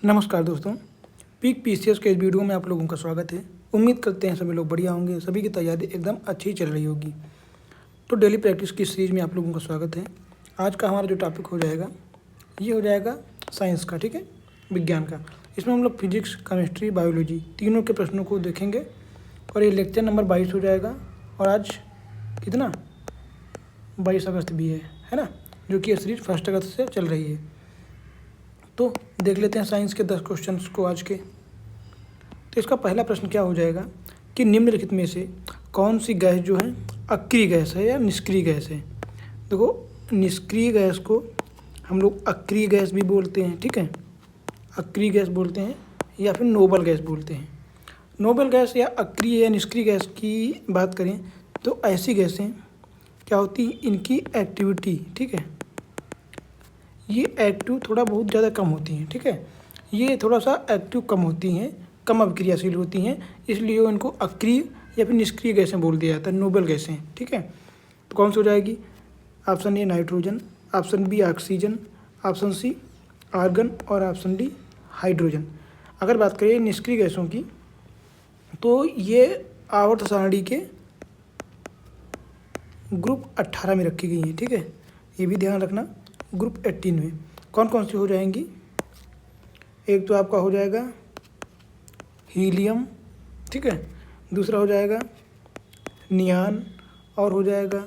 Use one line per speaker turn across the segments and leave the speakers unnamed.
नमस्कार दोस्तों, peak PCS के इस वीडियो में आप लोगों का स्वागत है। उम्मीद करते हैं सभी लोग बढ़िया होंगे, सभी की तैयारी एकदम अच्छी चल रही होगी। तो डेली प्रैक्टिस की सीरीज में आप लोगों का स्वागत है। आज का हमारा जो टॉपिक हो जाएगा ये हो जाएगा साइंस का, ठीक है, विज्ञान का। इसमें हम लोग फिजिक्स, केमिस्ट्री, बायोलॉजी तीनों के प्रश्नों को देखेंगे और ये लेक्चर नंबर 22 हो जाएगा। और आज कितना 22 अगस्त भी है ना, जो कि ये सीरीज 1 अगस्त से चल रही है। तो देख लेते हैं साइंस के 10 क्वेश्चंस को आज के। तो इसका पहला प्रश्न क्या हो जाएगा कि निम्नलिखित में से कौन सी गैस जो है अक्रिय गैस है या निष्क्रिय गैस है। देखो, निष्क्रिय गैस को हम लोग अक्रिय गैस भी बोलते हैं, ठीक है, अक्रिय गैस बोलते हैं या फिर नोबल गैस बोलते हैं। नोबल गैस या अक्रिय या निष्क्रिय गैस की बात करें तो ऐसी गैसें क्या होती, इनकी एक्टिविटी, ठीक है, ये एक्टिव थोड़ा बहुत ज़्यादा कम होती हैं, ठीक है, ये थोड़ा सा एक्टिव कम होती हैं, कम अभिक्रियाशील होती हैं, इसलिए इनको अक्रिय या फिर निष्क्रिय गैसें बोल दिया जाता है, नोबल गैसें, ठीक है। तो कौन सी हो जाएगी? Option A nitrogen, option B oxygen, option C argon और ऑप्शन डी हाइड्रोजन। अगर बात करें निष्क्रिय गैसों की तो ये आवर्त सारणी के ग्रुप 18 में रखी गई हैं, ठीक है, ये भी ध्यान रखना। ग्रुप 18 में कौन कौन सी हो जाएंगी? एक तो आपका हो जाएगा हीलियम, ठीक है, दूसरा हो जाएगा नियान और हो जाएगा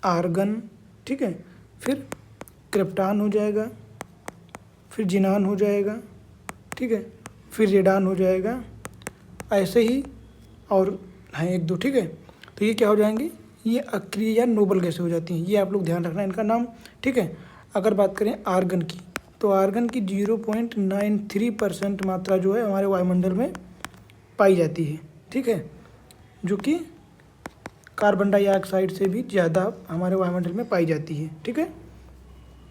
आर्गन, ठीक है, फिर क्रिप्टॉन हो जाएगा, फिर जिनान हो जाएगा, ठीक है, फिर रेडान हो जाएगा, ऐसे ही और हैं एक दो, ठीक है। तो ये क्या हो जाएंगे? ये अक्रिय या नोबल गैसें हो जाती हैं, ये आप लोग ध्यान रखना इनका नाम, ठीक है। अगर बात करें आर्गन की तो आर्गन की 0.93% मात्रा जो है हमारे वायुमंडल में पाई जाती है, ठीक है, जो कि कार्बन डाइऑक्साइड से भी ज़्यादा हमारे वायुमंडल में पाई जाती है, ठीक है।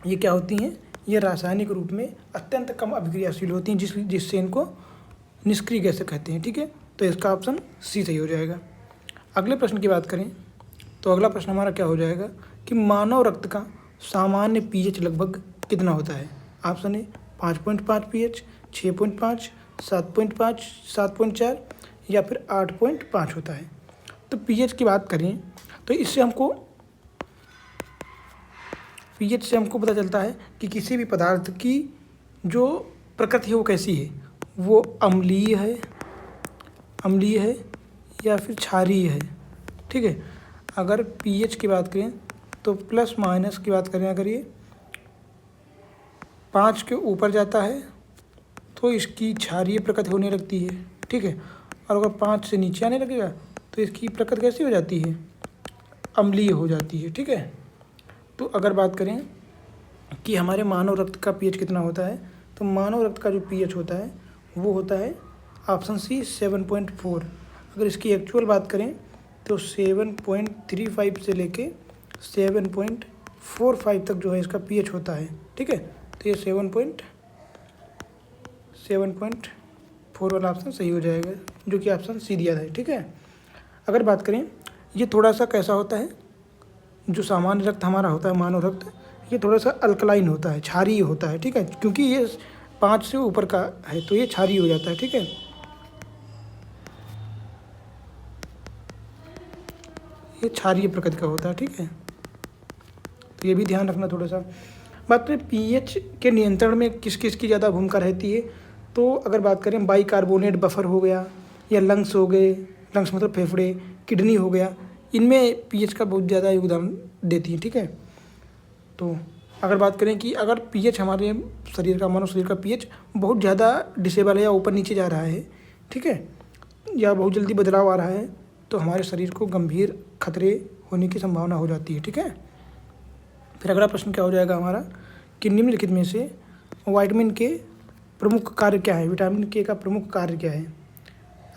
ये क्या होती हैं? ये रासायनिक रूप में अत्यंत कम अभिक्रियाशील होती हैं, जिससे इनको निष्क्रिय गैसें कहते हैं, ठीक है। तो इसका ऑप्शन सी सही हो जाएगा। अगले प्रश्न की बात करें तो अगला प्रश्न हमारा क्या हो जाएगा कि मानव रक्त का सामान्य पीएच लगभग कितना होता है? ऑप्शन ए 5.5 पीएच, 6.5, 7.5, 7.4 या फिर 8.5 होता है। तो पीएच की बात करें तो इससे हमको पीएच से हमको पता चलता है कि किसी भी पदार्थ की जो प्रकृति है वो कैसी है, वो अम्लीय है या फिर क्षारीय है, ठीक है। अगर पीएच की बात करें तो प्लस माइनस की बात करें, अगर ये 5 के ऊपर जाता है तो इसकी क्षारीय प्रकृति होने लगती है, ठीक है, और अगर 5 से नीचे आने लगेगा तो इसकी प्रकृति कैसी हो जाती है? अम्लीय हो जाती है, ठीक है। तो अगर बात करें कि हमारे मानव रक्त का पीएच कितना होता है, तो मानव रक्त का जो पीएच होता है वो होता है ऑप्शन सी 7.4। अगर इसकी एक्चुअल बात करें तो 7.35 से लेके 7.45 तक जो है इसका पीएच होता है, ठीक है। तो ये 7.4 वाला ऑप्शन सही हो जाएगा, जो कि ऑप्शन सी दिया है, ठीक है। अगर बात करें ये थोड़ा सा कैसा होता है, जो सामान्य रक्त हमारा होता है मानव रक्त, ये थोड़ा सा अल्कलाइन होता है, क्षारीय होता है, ठीक है, क्योंकि ये 5 से ऊपर का है तो ये क्षारीय हो जाता है, ठीक है। ये क्षारीय प्रकृति का होता है, ठीक है, तो ये भी ध्यान रखना थोड़ा सा। बात करें पीएच के नियंत्रण में किस किस की ज़्यादा भूमिका रहती है, तो अगर बात करें बाइकार्बोनेट बफर हो गया या लंग्स हो गए, लंग्स मतलब फेफड़े, किडनी हो गया, इनमें पीएच का बहुत ज़्यादा योगदान देती है, ठीक है। तो अगर बात करें कि अगर पीएच हमारे शरीर का, मानव शरीर का पीएच बहुत ज़्यादा डिसेबल है या ऊपर नीचे जा रहा है, ठीक है, या बहुत जल्दी बदलाव आ रहा है, तो हमारे शरीर को गंभीर खतरे होने की संभावना हो जाती है, ठीक है। फिर अगला प्रश्न क्या हो जाएगा हमारा कि निम्नलिखित में से विटामिन के प्रमुख कार्य क्या है? विटामिन के का प्रमुख कार्य क्या है?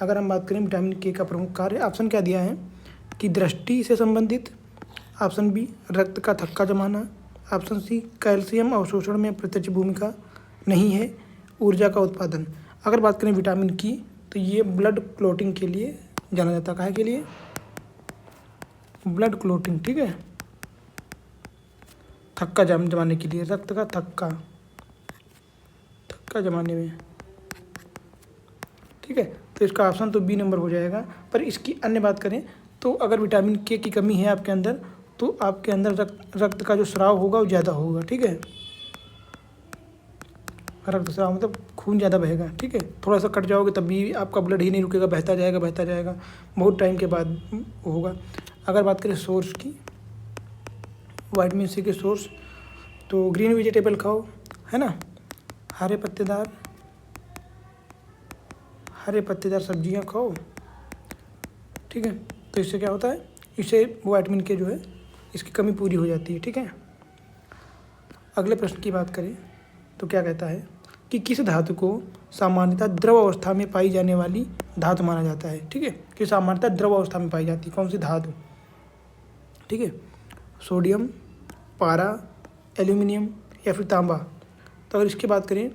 अगर हम बात करें विटामिन के का प्रमुख कार्य, ऑप्शन क्या दिया है कि दृष्टि से संबंधित, ऑप्शन बी रक्त का थक्का जमाना, ऑप्शन सी कैल्शियम अवशोषण में प्रत्यक्ष भूमिका नहीं है, ऊर्जा का उत्पादन। अगर बात करें विटामिन की तो ये ब्लड क्लॉटिंग के लिए जाना जाता है। काहे के लिए? ब्लड क्लॉटिंग, ठीक है, थक्का जमाने के लिए, रक्त का थक्का जमाने में ठीक है, तो इसका ऑप्शन तो बी नंबर हो जाएगा। पर इसकी अन्य बात करें तो अगर विटामिन के की कमी है आपके अंदर तो आपके अंदर रक्त का जो स्राव होगा वो ज़्यादा होगा। ठीक है, रक्त स्राव मतलब खून ज़्यादा बहेगा। ठीक है, थोड़ा सा कट जाओगे तब भी आपका ब्लड ही नहीं रुकेगा, बहता जाएगा बहुत टाइम के बाद होगा। अगर बात करें सोर्स की, विटामिन सी के सोर्स, तो ग्रीन वेजिटेबल खाओ, है ना, हरे पत्तेदार सब्जियां खाओ। ठीक है, तो इससे क्या होता है, इससे विटामिन के जो है इसकी कमी पूरी हो जाती है। ठीक है, अगले प्रश्न की बात करें तो क्या कहता है कि किस धातु को सामान्यतः द्रव अवस्था में पाई जाने वाली धातु माना जाता है। ठीक है, कि सामान्यतः द्रव अवस्था में पाई जाती है कौन सी धातु। ठीक है, सोडियम, पारा, एल्यूमिनियम या फिर तांबा। तो अगर इसकी बात करें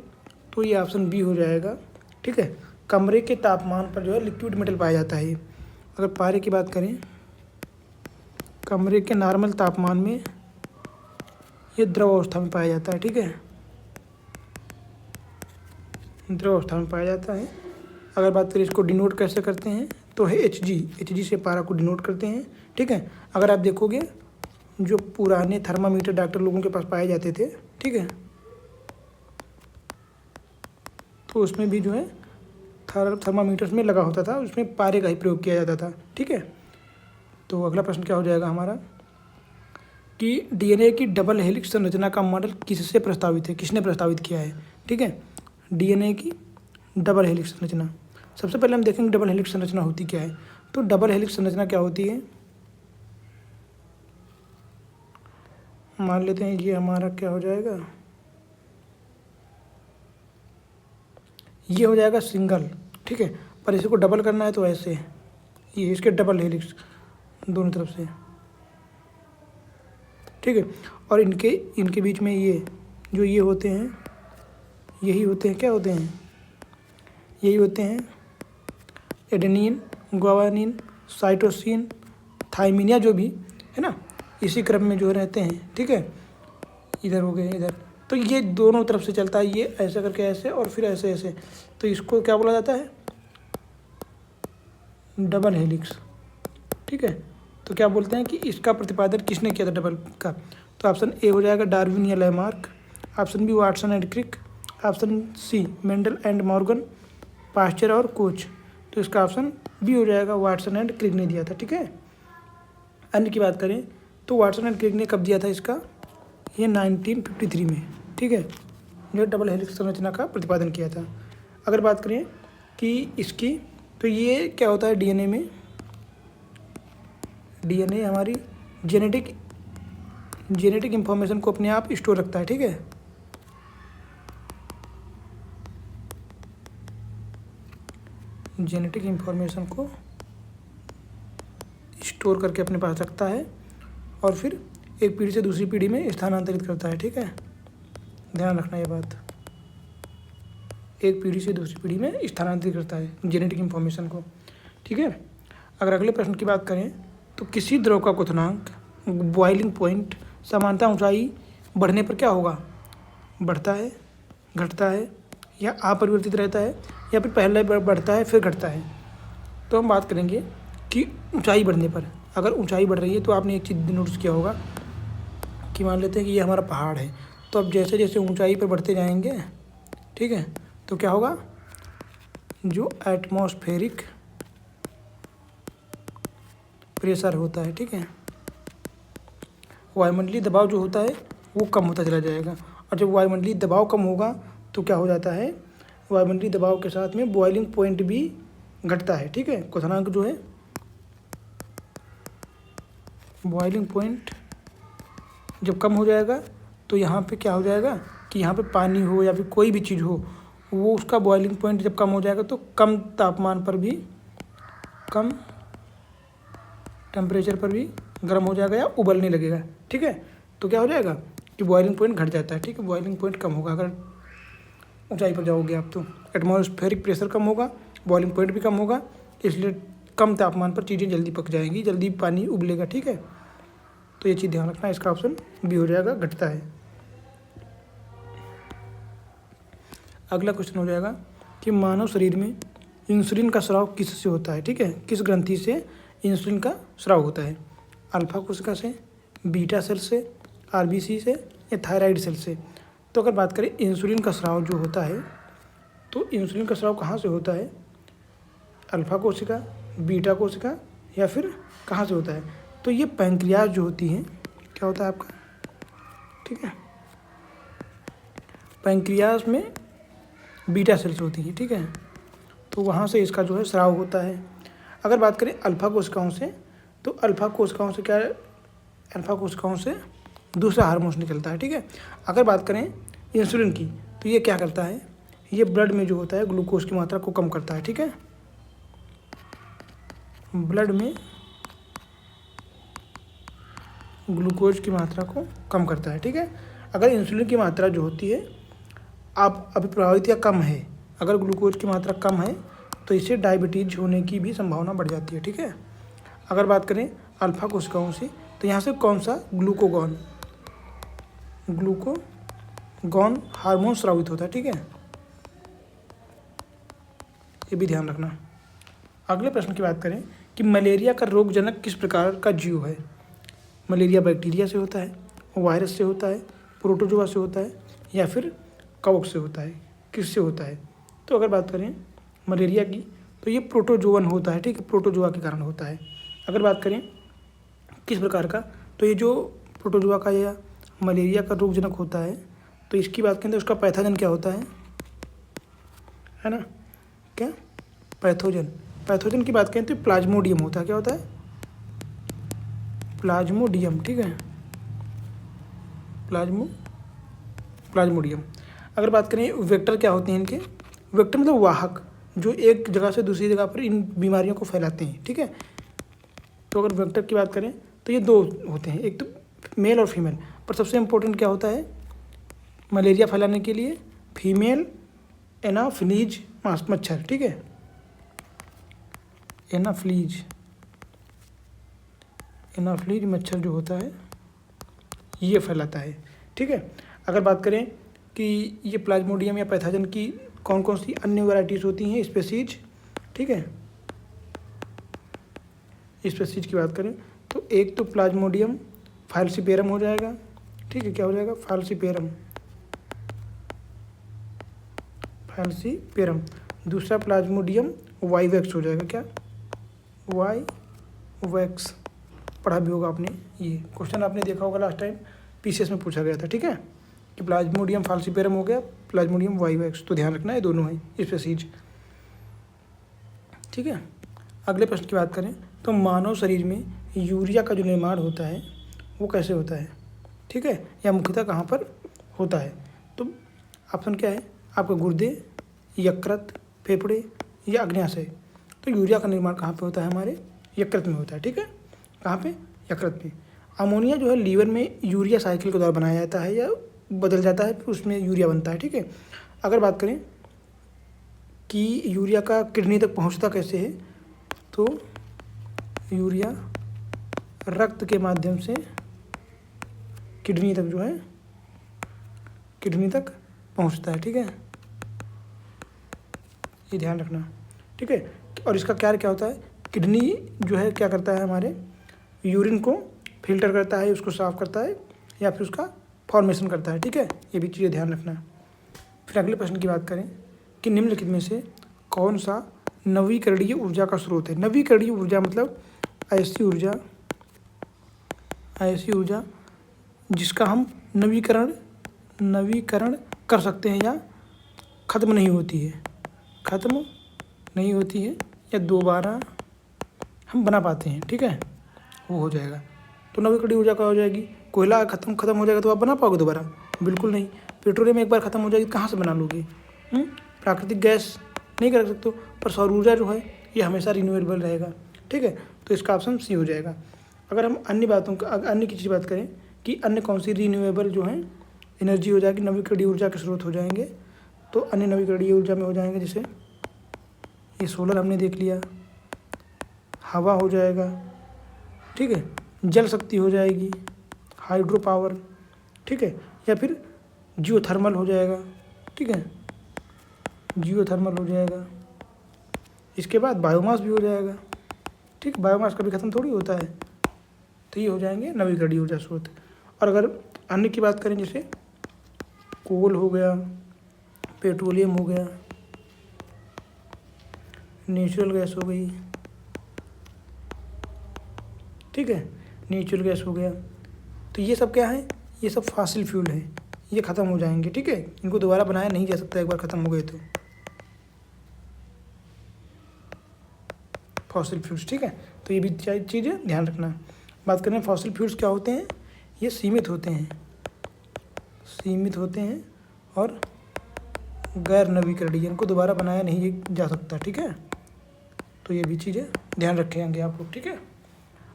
तो ये ऑप्शन बी हो जाएगा। ठीक है, कमरे के तापमान पर जो है लिक्विड मेटल पाया जाता है। अगर पारे की बात करें, कमरे के नॉर्मल तापमान में ये द्रव अवस्था में पाया जाता है। ठीक है, द्रव अवस्था में पाया जाता है। अगर बात करें इसको डिनोट कैसे करते हैं तो है Hg से पारा को डिनोट करते हैं। ठीक है, अगर आप देखोगे जो पुराने थर्मामीटर डॉक्टर लोगों के पास पाए जाते थे, ठीक है, तो उसमें भी जो है थर्मामीटर्स में लगा होता था, उसमें पारे का ही प्रयोग किया जाता था। ठीक है, तो अगला प्रश्न क्या हो जाएगा हमारा कि डीएनए की डबल हेलिक्स संरचना का मॉडल किससे प्रस्तावित है, किसने प्रस्तावित किया है। ठीक है, डीएनए की डबल हेलिक्स संरचना, सबसे पहले हम देखेंगे डबल हेलिक्स संरचना होती क्या है। तो डबल हेलिक्स संरचना क्या होती है, मान लेते हैं ये हमारा क्या हो जाएगा, ये हो जाएगा सिंगल। ठीक है, पर इसी को डबल करना है तो ऐसे, ये इसके डबल हेलिक्स दोनों तरफ से। ठीक है, और इनके बीच में ये जो ये होते हैं, यही होते हैं, क्या होते हैं, यही होते हैं एडेनिन, ग्वानिन, साइटोसिन, थाइमिन या जो भी है ना, इसी क्रम में जो रहते हैं। ठीक है, इधर हो गए इधर, तो ये दोनों तरफ से चलता है, ये ऐसे करके ऐसे और फिर ऐसे ऐसे, तो इसको क्या बोला जाता है, डबल हेलिक्स। ठीक है, तो क्या बोलते हैं कि इसका प्रतिपादन किसने किया था डबल का, तो ऑप्शन ए हो जाएगा डार्विन या Lamarck, option B Watson and Crick, option C Mendel and Morgan, Pasteur और कोच। तो इसका ऑप्शन बी हो जाएगा, वाटसन एंड क्रिक ने दिया था। ठीक है, अन्य की बात करें तो वाटसन एंड क्रिक ने कब दिया था इसका, ये 1953 में। ठीक है, जो डबल हेलिक्स संरचना का प्रतिपादन किया था। अगर बात करें कि इसकी, तो ये क्या होता है डीएनए में, डीएनए हमारी जेनेटिक इंफॉर्मेशन को अपने आप स्टोर रखता है। ठीक है, जेनेटिक इंफॉर्मेशन को स्टोर करके अपने पास रखता है और फिर एक पीढ़ी से दूसरी पीढ़ी में स्थानांतरित करता है। ठीक है, ध्यान रखना ये बात, एक पीढ़ी से दूसरी पीढ़ी में स्थानांतरित करता है जेनेटिक इंफॉर्मेशन को। ठीक है, अगर अगले प्रश्न की बात करें तो किसी द्रव का क्वथनांक बॉइलिंग पॉइंट सामान्यतः ऊंचाई बढ़ने पर क्या होगा, बढ़ता है, घटता है या अपरिवर्तित रहता है या फिर पहले बढ़ता है फिर घटता है। तो हम बात करेंगे कि ऊंचाई बढ़ने पर, अगर ऊंचाई बढ़ रही है तो आपने एक चीज़ नोटिस किया होगा कि मान लेते हैं कि ये हमारा पहाड़ है, तो अब जैसे जैसे ऊंचाई पर बढ़ते जाएंगे, ठीक है, तो क्या होगा, जो एटमॉस्फेरिक प्रेशर होता है, ठीक है, वायुमंडलीय दबाव जो होता है वो कम होता चला जाएगा। और जब वायुमंडलीय दबाव कम होगा तो क्या हो जाता है, वायुमंडलीय दबाव के साथ में बॉइलिंग पॉइंट भी घटता है। ठीक है, क्वथनांक जो है, बॉइलिंग पॉइंट जब कम हो जाएगा तो यहाँ पे क्या हो जाएगा कि यहाँ पे पानी हो या फिर कोई भी चीज़ हो, वो उसका बॉइलिंग पॉइंट जब कम हो जाएगा तो कम तापमान पर भी, कम टेम्परेचर पर भी गर्म हो जाएगा या उबलने लगेगा। ठीक है, तो क्या हो जाएगा कि बॉइलिंग पॉइंट घट जाता है। ठीक है, बॉइलिंग पॉइंट कम होगा अगर ऊंचाई पर जाओगे आप, तो एटमॉस्फेरिक प्रेशर कम होगा, बॉइलिंग पॉइंट भी कम होगा, इसलिए कम तापमान पर चीज़ें जल्दी पक जाएंगी, जल्दी पानी उबलेगा। ठीक है, तो ये चीज़ ध्यान रखना, इसका ऑप्शन बी हो जाएगा, घटता है। अगला क्वेश्चन हो जाएगा कि मानव शरीर में इंसुलिन का स्राव किससे होता है, ठीक है, किस ग्रंथि से इंसुलिन का स्राव होता है, अल्फा कोशिका से, बीटा सेल से, आरबीसी से या थायराइड सेल से। तो अगर बात करें इंसुलिन का स्राव जो होता है, तो इंसुलिन का स्राव कहाँ से होता है, अल्फा कोशिका, बीटा कोशिका या फिर कहाँ से होता है, तो ये पैंक्रियाज जो होती है, क्या होता है आपका, ठीक है, पैंक्रियाज में बीटा सेल्स होती है, ठीक है, तो वहाँ से इसका जो है स्राव होता है। अगर बात करें अल्फा कोशिकाओं से, तो अल्फा कोशिकाओं से क्या है, अल्फा कोशिकाओं से दूसरा हार्मोन निकलता है, ठीक है। अगर बात करें इंसुलिन की, तो ये क्या करता है, ये ब्लड में जो होता है ग्लूकोज की मात्रा को कम करता है, ठीक है, ब्लड में ग्लूकोज की मात्रा को कम करता है, ठीक है। अगर इंसुलिन की मात्रा जो होती है आप अभी प्रभावित या कम है, अगर ग्लूकोज की मात्रा कम है तो इससे डायबिटीज होने की भी संभावना बढ़ जाती है, ठीक है। अगर बात करें अल्फा कोशिकाओं से, तो यहाँ से कौन सा ग्लूकोगॉन हार्मोन स्रावित होता है, ठीक है, ये भी ध्यान रखना। अगले प्रश्न की बात करें कि मलेरिया का रोगजनक किस प्रकार का जीव है, मलेरिया बैक्टीरिया से होता है, वायरस से होता है, प्रोटोजोआ से होता है या फिर कवक से होता है, किससे होता है। तो अगर बात करें मलेरिया की, तो ये प्रोटोजोवन होता है, ठीक है, प्रोटोजोआ के कारण होता है। अगर बात करें किस प्रकार का, तो ये जो प्रोटोजोआ का या मलेरिया का रोगजनक होता है, तो इसकी बात करें तो उसका पैथोजन क्या होता है ना, क्या पैथोजन की बात करें तो प्लाज्मोडियम होता है, क्या होता है, प्लाज्मोडियम, ठीक है, प्लाज्मोडियम। अगर बात करें वेक्टर क्या होते हैं इनके, वेक्टर मतलब वाहक, जो एक जगह से दूसरी जगह पर इन बीमारियों को फैलाते हैं, ठीक है। तो अगर वेक्टर की बात करें तो ये दो होते हैं, एक तो मेल और फीमेल, पर सबसे इम्पोर्टेंट क्या होता है मलेरिया फैलाने के लिए, फीमेल एनाफ्लीज मच्छर, ठीक है, एनाफ्लीज मच्छर जो होता है ये फैलाता है, ठीक है। अगर बात करें कि ये प्लाज्मोडियम या पैथोजन की कौन कौन सी अन्य वैराइटीज़ होती हैं, स्पेसीज, ठीक है, स्पेसीज की बात करें तो एक तो प्लाज्मोडियम फाल्सीपेरम हो जाएगा, ठीक है, क्या हो जाएगा, फाल्सीपेरम। दूसरा प्लाज्मोडियम वाइवेक्स हो जाएगा, क्या, वाइवेक्स, पढ़ा भी होगा आपने, ये क्वेश्चन आपने देखा होगा लास्ट टाइम पीसीएस में पूछा गया था, ठीक है, कि प्लाज्मोडियम फाल्सीपेरम हो गया, प्लाज्मोडियम वाइवेक्स, तो ध्यान रखना ये दोनों हैं स्पेसीज, ठीक है। अगले प्रश्न की बात करें तो मानव शरीर में यूरिया का जो निर्माण होता है वो कैसे होता है, ठीक है, या मुख्यतः कहाँ पर होता है। तो ऑप्शन क्या है आपका, गुर्दे, यकृत, फेफड़े या अग्न्याशय। तो यूरिया का निर्माण कहाँ पे होता है, हमारे यकृत में होता है, ठीक है, कहाँ पे, यकृत में। अमोनिया जो है लीवर में यूरिया साइकिल के द्वारा बनाया जाता है या बदल जाता है, फिर उसमें यूरिया बनता है, ठीक है। अगर बात करें कि यूरिया का किडनी तक पहुंचता कैसे है, तो यूरिया रक्त के माध्यम से किडनी तक जो है, किडनी तक पहुंचता है, ठीक है, ये ध्यान रखना, ठीक है। और इसका कार्य क्या होता है, किडनी जो है क्या करता है, हमारे यूरिन को फिल्टर करता है, उसको साफ करता है या फिर उसका फॉर्मेशन करता है, ठीक है, ये भी चीज़ें ध्यान रखना। फिर अगले प्रश्न की बात करें कि निम्नलिखित में से कौन सा नवीकरणीय ऊर्जा का स्रोत है। नवीकरणीय ऊर्जा मतलब ऐसी ऊर्जा जिसका हम नवीकरण कर सकते हैं या ख़त्म नहीं होती है या दोबारा हम बना पाते हैं, ठीक है, वो हो जाएगा। तो नवीकरणीय ऊर्जा क्या हो जाएगी, कोयला खत्म हो जाएगा तो आप बना पाओगे दोबारा, बिल्कुल नहीं। पेट्रोलियम एक बार ख़त्म हो जाएगी कहाँ से बना लोगे, प्राकृतिक गैस नहीं कर सकते हो, पर सौर ऊर्जा जो है ये हमेशा रिन्यूएबल रहेगा, ठीक है, तो इसका ऑप्शन सी हो जाएगा। अगर हम अन्य की चीज़ बात करें कि अन्य कौन सी रिन्यूएबल जो है एनर्जी हो जाएगी, नवीकरणीय ऊर्जा के स्रोत हो जाएंगे, तो अन्य नवीकरणीय ऊर्जा में हो जाएंगे, जैसे ये सोलर हमने देख लिया, हवा हो जाएगा, ठीक है, जल शक्ति हो जाएगी, हाइड्रो पावर, ठीक है, या फिर जियोथर्मल हो जाएगा, ठीक है, जियोथर्मल हो जाएगा, इसके बाद बायोमास भी हो जाएगा। ठीक, बायोमास कभी ख़त्म थोड़ी होता है। तो ये हो जाएंगे नवीकरणीय ऊर्जा स्रोत। और अगर अन्य की बात करें, जैसे कोल हो गया, पेट्रोलियम हो गया, नेचुरल गैस हो गई, ठीक है, नेचुरल गैस हो गया, तो ये सब क्या है, ये सब फॉसिल फ्यूल है, ये ख़त्म हो जाएंगे। ठीक है, इनको दोबारा बनाया नहीं जा सकता एक बार ख़त्म हो गए तो, फॉसिल फ्यूल्स। ठीक है, तो ये भी चीज़ें ध्यान रखना। बात करें फॉसिल फ्यूल्स क्या होते हैं, ये सीमित होते हैं और गैर नवीकरणीय, इनको दोबारा बनाया नहीं जा सकता। ठीक है, तो ये भी चीज़ें ध्यान रखेंगे आप लोग। ठीक है,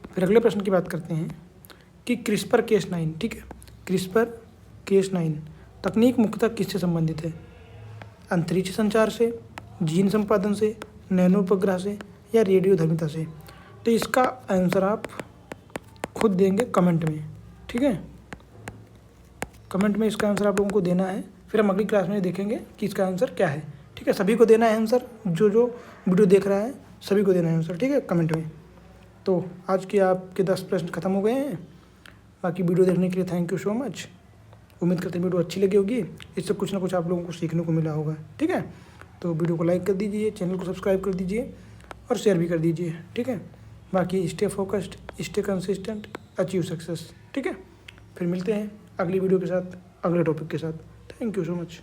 फिर अगले प्रश्न की बात करते हैं कि CRISPR-Cas9, ठीक है, CRISPR-Cas9 तकनीक मुख्यतः किससे संबंधित है? अंतरिक्ष संचार से, जीन संपादन से, नैनो उपग्रह से या रेडियोधर्मिता से? तो इसका आंसर आप खुद देंगे कमेंट में। ठीक है, कमेंट में इसका आंसर आप लोगों को देना है, फिर हम अगली क्लास में देखेंगे कि इसका आंसर क्या है। ठीक है, सभी को देना है आंसर, जो वीडियो देख रहा है सभी को देना है आंसर। ठीक है, कमेंट में। तो आज के आपके 10 प्रश्न खत्म हो गए हैं। बाकी वीडियो देखने के लिए थैंक यू सो मच। उम्मीद करते हैं वीडियो अच्छी लगी होगी, इससे कुछ ना कुछ आप लोगों को सीखने को मिला होगा। ठीक है, तो वीडियो को लाइक कर दीजिए, चैनल को सब्सक्राइब कर दीजिए और शेयर भी कर दीजिए। ठीक है, बाकी stay focused, stay consistent, achieve success. ठीक है, फिर मिलते हैं अगली वीडियो के साथ, अगले टॉपिक के साथ। Thank you so much.